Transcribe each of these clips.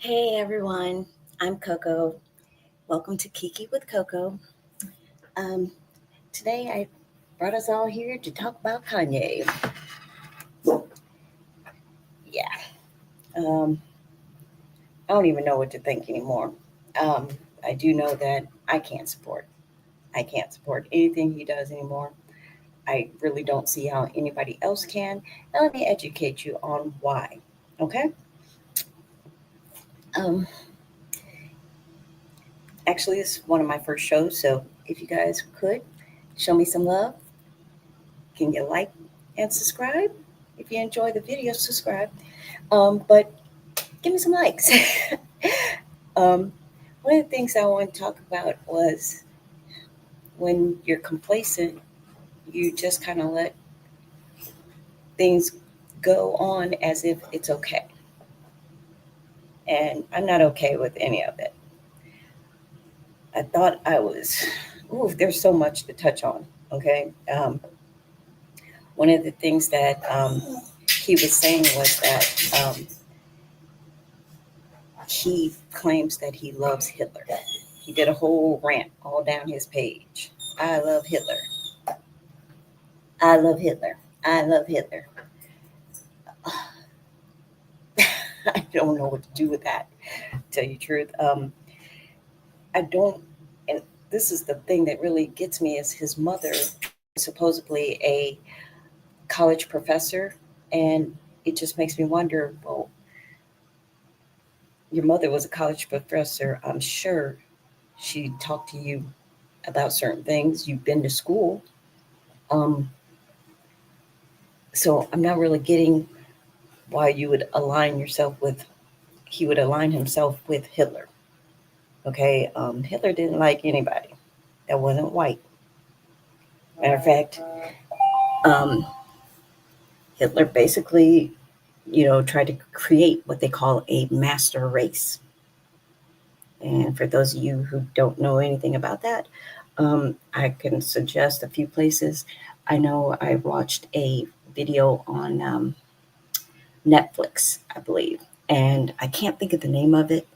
Hey everyone, I'm Coco. Welcome to Kiki with Coco. Um, Today I brought us all here to talk about Kanye. Yeah, um, I don't even know what to think anymore. Um, I do know that I can't support anything he does anymore. I really don't see how anybody else can. Now let me educate you on why. Okay. Um, Actually, this is one of my first shows, so if you guys could show me some love, can you like and subscribe? If you enjoy the video, subscribe. But give me some likes. um, One of the things I want to talk about was when you're complacent, you just kind of let things go on as if it's okay. And I'm not okay with any of it. I thought I was, ooh, there's so much to touch on. Okay. One of the things that he was saying was that he claims that he loves Hitler. He did a whole rant all down his page. I love Hitler. I love Hitler. I love Hitler. I don't know what to do with that, to tell you the truth. I don't, and this is the thing that really gets me is his mother is supposedly a college professor, and it just makes me wonder, well, your mother was a college professor. I'm sure she talked to you about certain things. You've been to school. Um, so I'm not really getting why you would align yourself with, he would align himself with Hitler. Okay, Hitler didn't like anybody that wasn't white. Matter of fact, um, Hitler basically, tried to create what they call a master race. And for those of you who don't know anything about that, I can suggest a few places. I know I watched a video on Netflix, I believe, and I can't think of the name of it.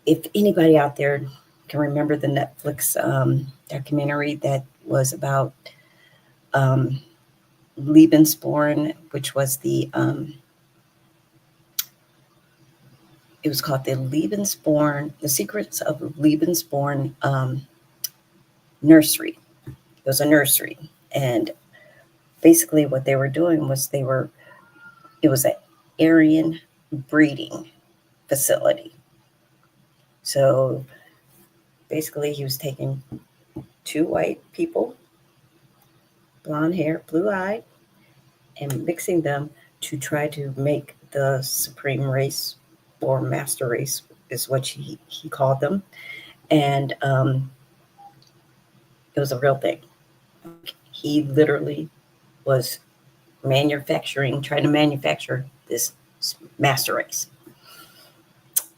If anybody out there can remember the Netflix documentary that was about um, Lebensborn, which was it was called The Secrets of Lebensborn Nursery. It was a nursery, and basically what they were doing was it was an Aryan breeding facility. So basically, he was taking two white people, blonde hair, blue eyed, and mixing them to try to make the supreme race or master race, is what he called them. And it was a real thing. He literally was trying to manufacture this master race.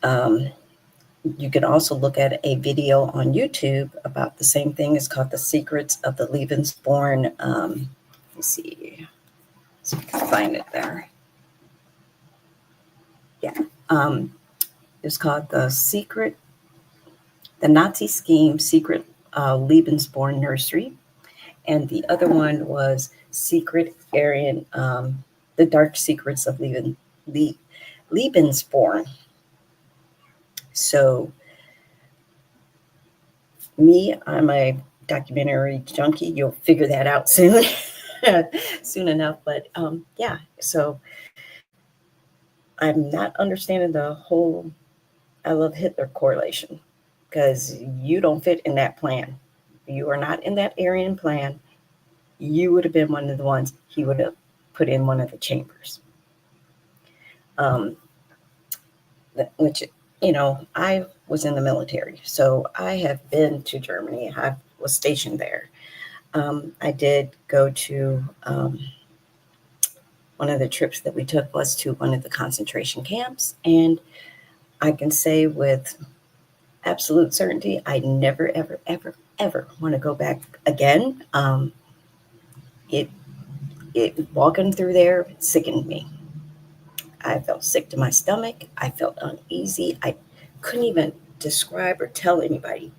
Um, you can also look at a video on YouTube about the same thing. It's called The Secrets of the Lebensborn. Let's see if I can find it there. Yeah. It's called The Nazi Scheme, Secret Lebensborn Nursery. And the other one was Secret Aryan, The Dark Secrets of Lebensborn. So, I'm a documentary junkie. You'll figure that out soon, soon enough. But yeah, so I'm not understanding the whole I love Hitler correlation because you don't fit in that plan. You are not in that Aryan plan. You would have been one of the ones he would have put in one of the chambers. Um, which, I was in the military, so I have been to Germany. I was stationed there. I did go to one of the trips that we took was to one of the concentration camps, and I can say with absolute certainty, I never, ever, ever, ever want to go back again. It walking through there sickened me. I felt sick to my stomach. I felt uneasy. I couldn't even describe or tell anybody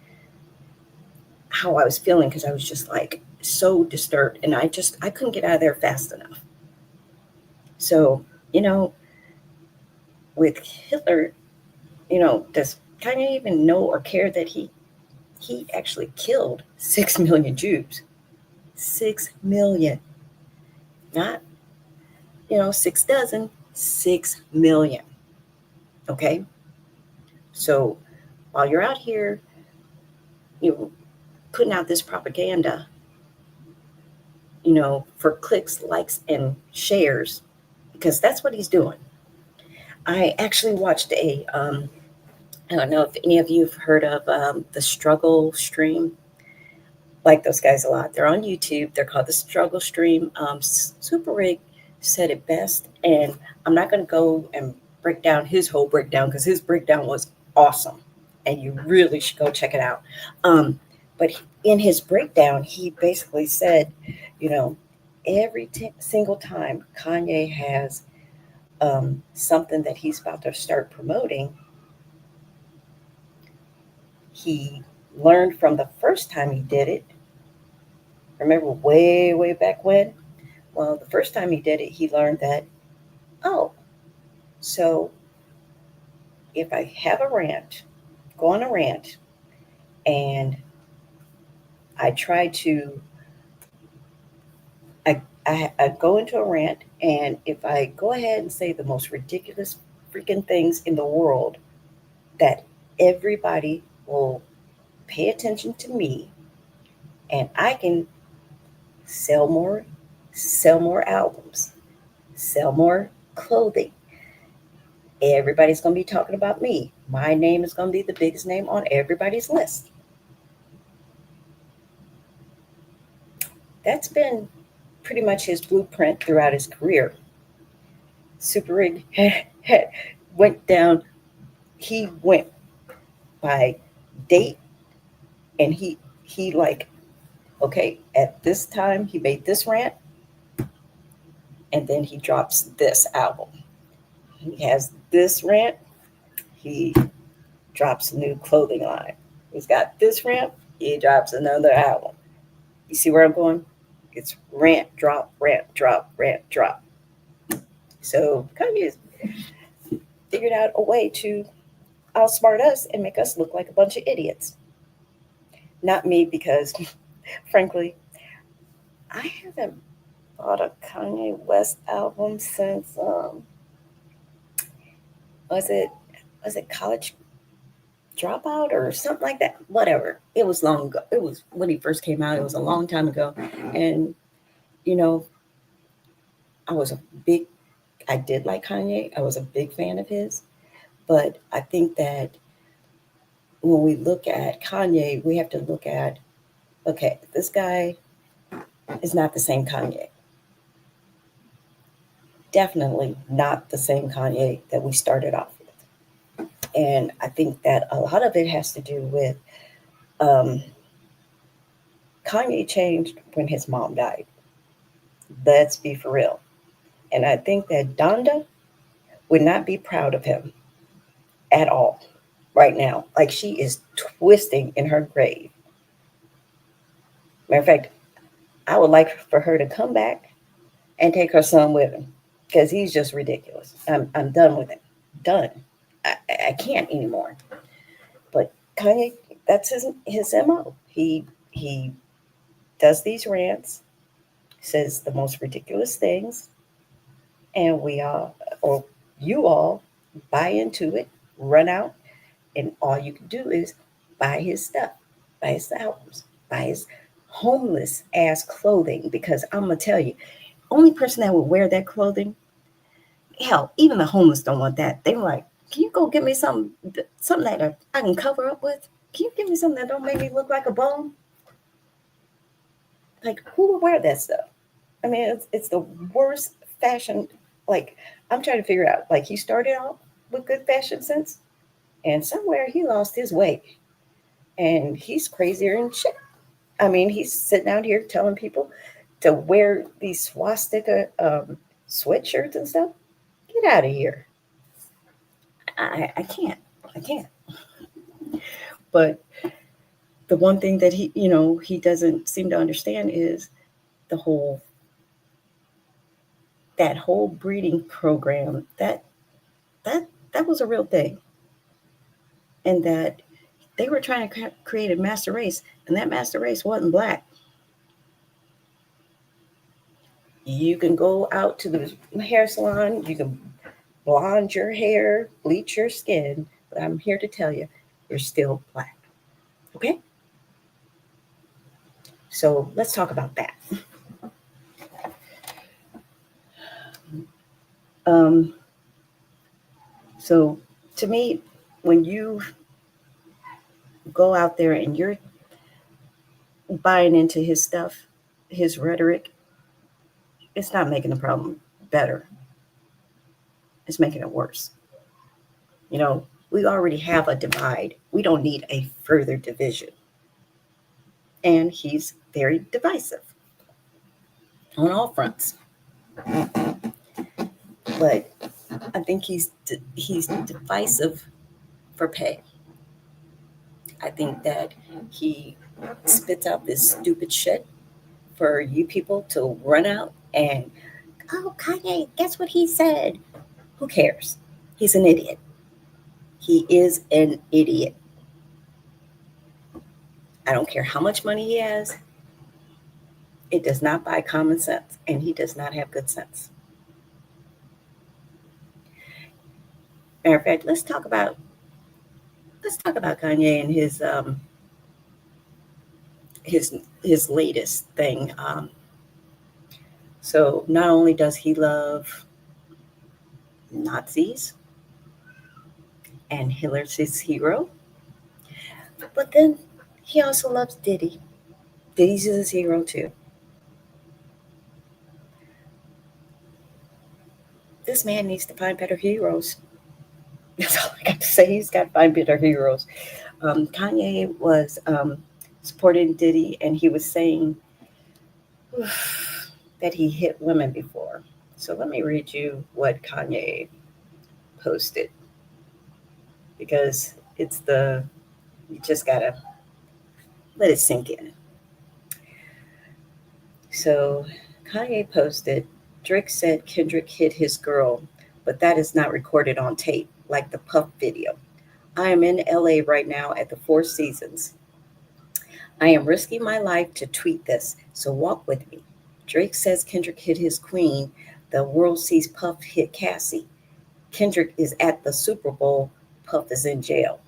how I was feeling because I was just like so disturbed, and I couldn't get out of there fast enough. So, you know, with Hitler, does Kanye even know or care that he actually killed 6 million Jews? 6 million, not 6 dozen, 6 million. Okay, so while you're out here, you putting out this propaganda, for clicks, likes, and shares, because that's what he's doing. I actually watched I don't know if any of you have heard of the Struggle Stream. Like those guys a lot. They're on YouTube. They're called the Struggle Stream. Super Rig said it best, and I'm not going to go and break down his whole breakdown because his breakdown was awesome, and you really should go check it out. But in his breakdown, he basically said, you know, every single time Kanye has something that he's about to start promoting, he learned from the first time he did it. Remember way, way back when? Well, the first time he did it, he learned that, oh, so if I have a rant, go on a rant, and I try to, I go into a rant, and if I go ahead and say the most ridiculous freaking things in the world, that everybody will pay attention to me, and I can sell more, sell more albums, sell more clothing. Everybody's going to be talking about me. My name is going to be the biggest name on everybody's list. That's been pretty much his blueprint throughout his career. Super Rig went down, he went by date, and he like, okay, at this time he made this rant, and then he drops this album. He has this rant, he drops a new clothing line. He's got this rant, he drops another album. You see where I'm going? It's rant, drop, rant, drop, rant, drop. So Kanye's figured out a way to outsmart us and make us look like a bunch of idiots. Not me, because frankly, I haven't bought a Kanye West album since was it College Dropout or something like that. Whatever. It was long ago. It was when he first came out. It was a long time ago, and you know, I was a big. I did like Kanye. I was a big fan of his, but I think that when we look at Kanye, we have to look at, okay, this guy is not the same Kanye. Definitely not the same Kanye that we started off with. And I think that a lot of it has to do with um, Kanye changed when his mom died. Let's be for real. And I think that Donda would not be proud of him at all right now. Like, she is twisting in her grave. Matter of fact, I would like for her to come back and take her son with him because he's just ridiculous. I'm done with him. Done. I can't anymore. But Kanye, that's his MO. He does these rants, says the most ridiculous things, and we all, or you all, buy into it, run out, and all you can do is buy his stuff, buy his albums, buy his homeless ass clothing. Because I'm gonna tell you, only person that would wear that clothing, hell, even the homeless don't want that. They're like, can you go get me something that I can cover up with? Can you give me something that don't make me look like a bum? Like, who would wear that stuff? I mean, it's the worst fashion. Like, I'm trying to figure out. Like, he started out with good fashion sense, and somewhere he lost his way, and he's crazier than shit. I mean, he's sitting out here telling people to wear these swastika sweatshirts and stuff. Get out of here. I can't. I can't. But the one thing that he doesn't seem to understand is the whole that whole breeding program that was a real thing, and that they were trying to create a master race, and that master race wasn't black. You can go out to the hair salon, you can blonde your hair, bleach your skin, but I'm here to tell you, you're still black. Okay? So let's talk about that. Um, so to me, when you go out there and you're buying into his stuff, his rhetoric, it's not making the problem better. It's making it worse. We already have a divide. We don't need a further division. And he's very divisive on all fronts. But I think he's divisive for pay. I think that he spits out this stupid shit for you people to run out and, oh, Kanye, guess what he said? Who cares? He's an idiot. He is an idiot. I don't care how much money he has. It does not buy common sense, and he does not have good sense. Matter of fact, let's talk about Kanye and his latest thing. So not only does he love Nazis and Hitler's his hero, but then he also loves Diddy. Diddy's his hero too. This man needs to find better heroes. That's all I got to say. He's got to find better heroes. Kanye was supporting Diddy, and he was saying that he hit women before. So let me read you what Kanye posted, because you just gotta let it sink in. So Kanye posted, Drake said Kendrick hit his girl, but that is not recorded on tape, like the Puff video. I am in LA right now at the Four Seasons. I am risking my life to tweet this, so walk with me. Drake says Kendrick hit his queen. The world sees Puff hit Cassie. Kendrick is at the Super Bowl. Puff is in jail.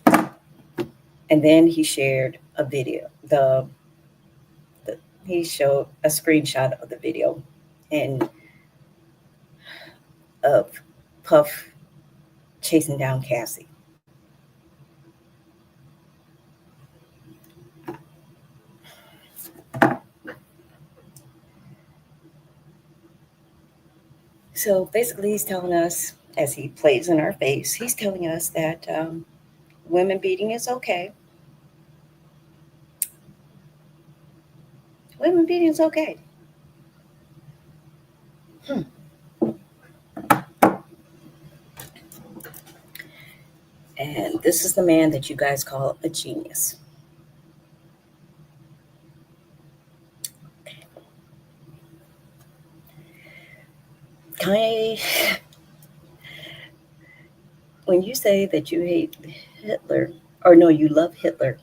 And then he shared a video. He showed a screenshot of the video and of Puff chasing down Cassie. So basically, he's telling us, as he plays in our face, he's telling us that women beating is okay. Women beating is okay. And this is the man that you guys call a genius. Kanye, when you say that you hate Hitler, or no, you love Hitler,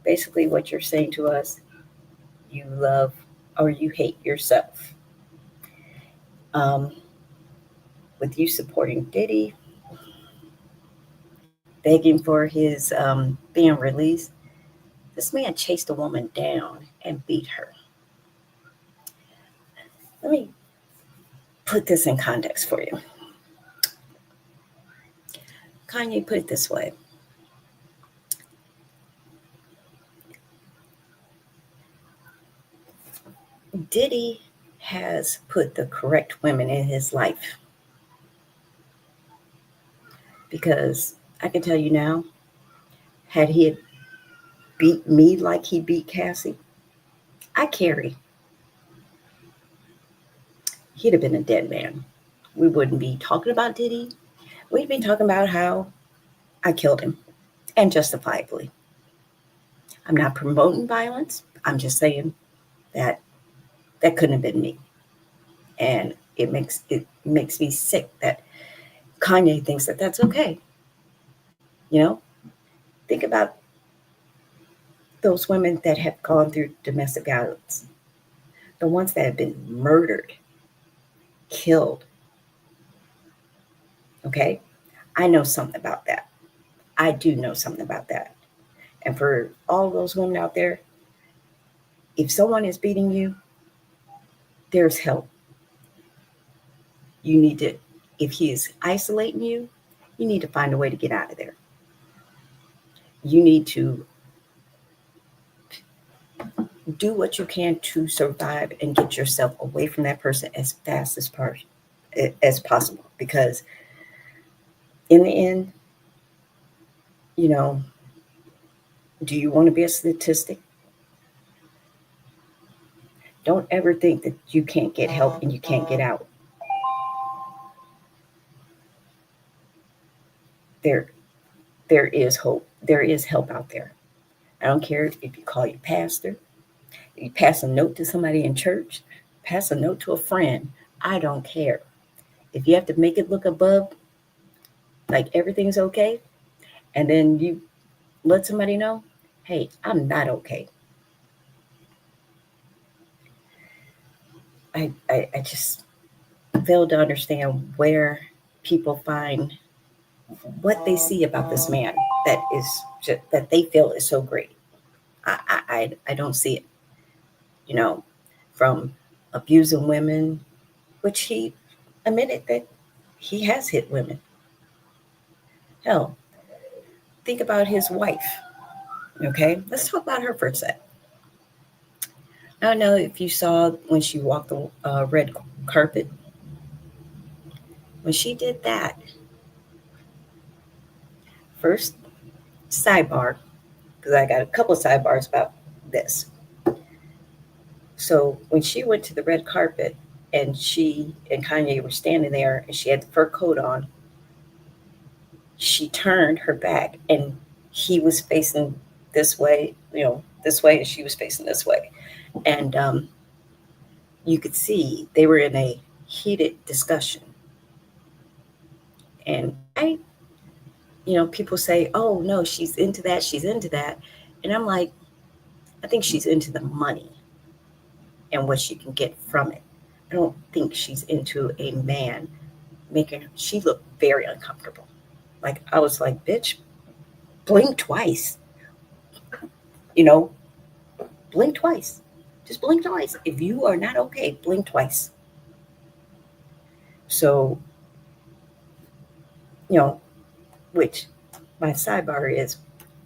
basically what you're saying to us, you love or you hate yourself. With you supporting Diddy, begging for his being released, this man chased a woman down and beat her. Let me put this in context for you. Kanye put it this way. Diddy has put the correct women in his life. Because I can tell you now, had he beat me like he beat Cassie, I carry. he'd have been a dead man. We wouldn't be talking about Diddy. We'd be talking about how I killed him, and justifiably. I'm not promoting violence. I'm just saying that that couldn't have been me. And it makes me sick that Kanye thinks that that's okay. You know, think about those women that have gone through domestic violence, the ones that have been murdered, killed. Okay, I know something about that. I do know something about that. And for all those women out there, if someone is beating you, there's help. You need to, if he is isolating you, you need to find a way to get out of there. You need to do what you can to survive and get yourself away from that person as fast as possible. Because in the end, you know, do you want to be a statistic? Don't ever think that you can't get help and you can't get out. There, there is hope. There is help out there. I don't care if you call your pastor, you pass a note to somebody in church, pass a note to a friend. I don't care. If you have to make it look above, like everything's okay, and then you let somebody know, hey, I'm not okay. I just fail to understand where people find what they see about this man that is just, that they feel is so great. I don't see it. You know, from abusing women, which he admitted that he has hit women. Hell, think about his wife. Okay, let's talk about her for a sec. I don't know if you saw when she walked the red carpet. When she did that, first sidebar, because I got a couple of sidebars about this. So when she went to the red carpet and she and Kanye were standing there and she had the fur coat on, she turned her back and he was facing this way, this way, and she was facing this way. And you could see they were in a heated discussion. And people say, oh, no, she's into that, she's into that. And I'm like, I think she's into the money and what she can get from it. I don't think she's into a man making her, she looked very uncomfortable. Like, I was like, bitch, blink twice, you know, blink twice. Just blink twice. If you are not okay, blink twice. So, you know, which my sidebar is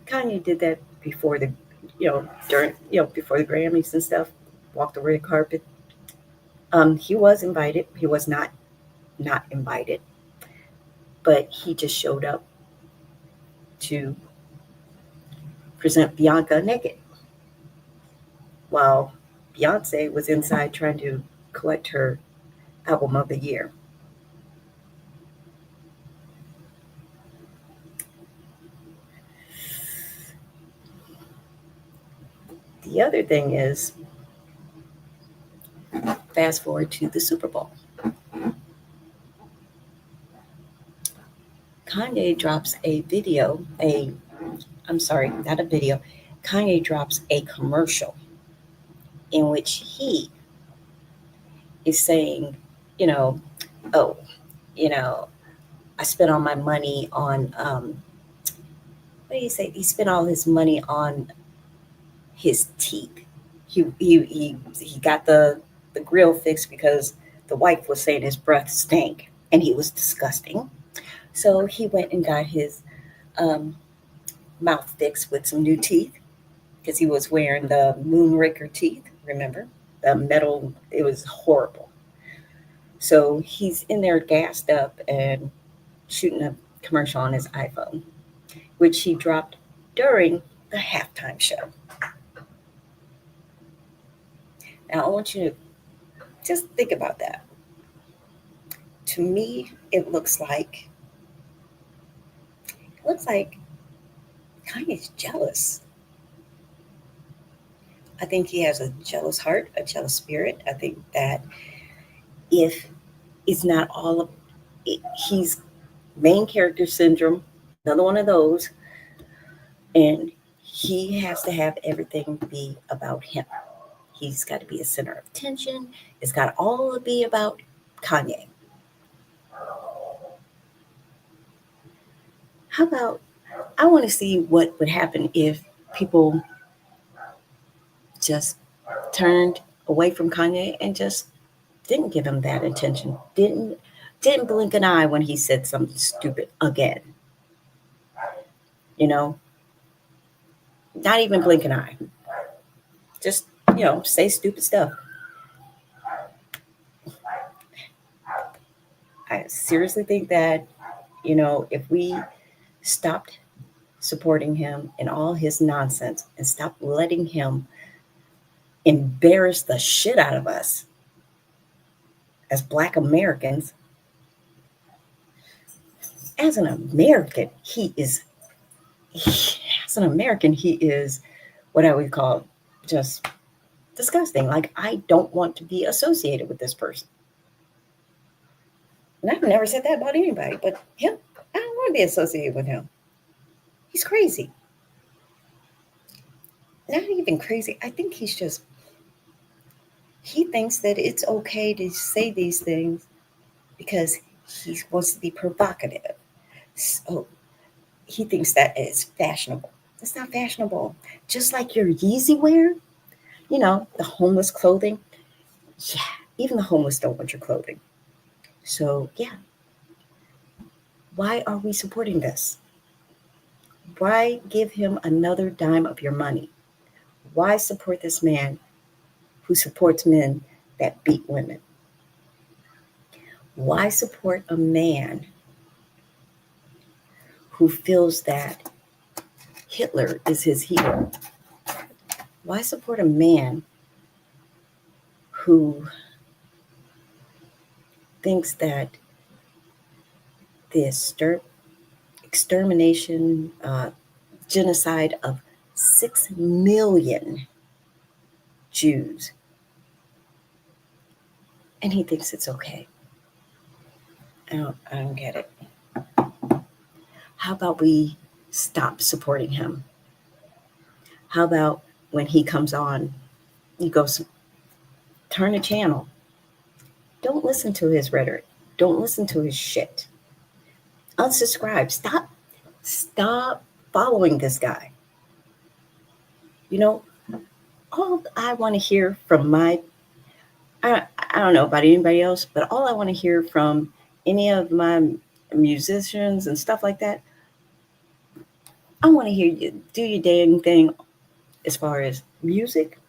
Kanye did that before the, before the Grammys and stuff, walked the red carpet. He was invited. He was not invited, but he just showed up to present Bianca naked while Beyonce was inside trying to collect her album of the year. The other thing is, fast forward to the Super Bowl. Kanye drops a video, I'm sorry, not a video. Kanye drops a commercial in which he is saying, you know, oh, you know, I spent all my money on, what do you say? He spent all his money on his teeth. He got the grill fixed because the wife was saying his breath stank and he was disgusting. So he went and got his um, mouth fixed with some new teeth because he was wearing the Moonraker teeth. Remember the metal? It was horrible. So he's in there gassed up and shooting a commercial on his iPhone, which he dropped during the halftime show. Now I want you to just think about that. to me, it looks like Kanye's jealous. I think he has a jealous heart, a jealous spirit. I think that if it's not all of it, he's main character syndrome, another one of those, and he has to have everything be about him. He's got to be a center of attention. It's got to all be about Kanye. How about I want to see what would happen if people just turned away from Kanye and just didn't give him that attention. Didn't blink an eye when he said something stupid again. You know, not even blink an eye. Just, say stupid stuff. I seriously think that, if we stopped supporting him in all his nonsense and stopped letting him embarrass the shit out of us as Black Americans, as an American, he is what I would call just disgusting. Like, I don't want to be associated with this person. And I've never said that about anybody, but him, I don't want to be associated with him. He's crazy. Not even crazy. I think he thinks that it's okay to say these things because he wants to be provocative. So he thinks that it's fashionable. It's not fashionable. Just like your Yeezy wear, the homeless clothing. Yeah, even the homeless don't want your clothing. So, yeah. Why are we supporting this? Why give him another dime of your money? Why support this man who supports men that beat women? Why support a man who feels that Hitler is his hero? Why support a man who thinks that the extermination, genocide of 6 million Jews, and he thinks it's okay? I don't get it. How about we stop supporting him? How about when he comes on, you go turn the channel. Don't listen to his rhetoric. Don't listen to his shit. Unsubscribe. Stop following this guy. All I want to hear from I don't know about anybody else, but all I want to hear from any of my musicians and stuff like that, I want to hear you do your damn thing as far as music.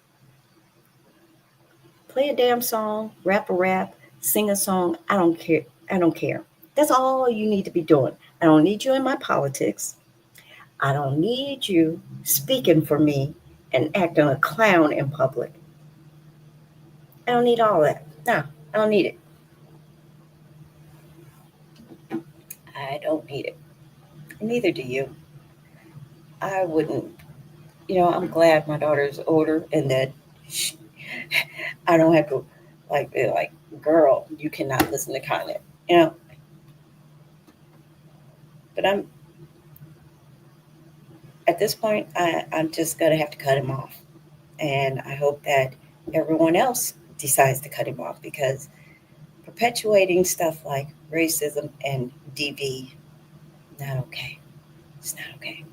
Play a damn song, rap a rap, sing a song. I don't care. That's all you need to be doing. I don't need you in my politics. I don't need you speaking for me and acting a clown in public. I don't need all that. No, I don't need it. I don't need it. And neither do you. I wouldn't, I'm glad my daughter's older and that I don't have to be like, girl, you cannot listen to Kanye. But at this point, I'm just going to have to cut him off. And I hope that everyone else decides to cut him off, because perpetuating stuff like racism and DV, not okay. It's not okay.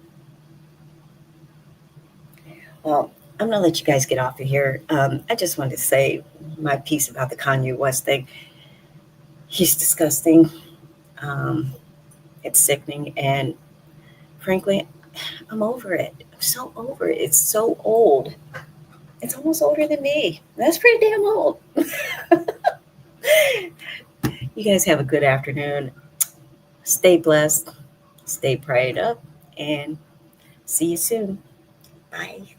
Well, I'm going to let you guys get off of here. I just wanted to say my piece about the Kanye West thing. He's disgusting. It's sickening. And frankly, I'm over it. I'm so over it. It's so old. It's almost older than me. That's pretty damn old. You guys have a good afternoon. Stay blessed. Stay prayed up. And see you soon. Bye.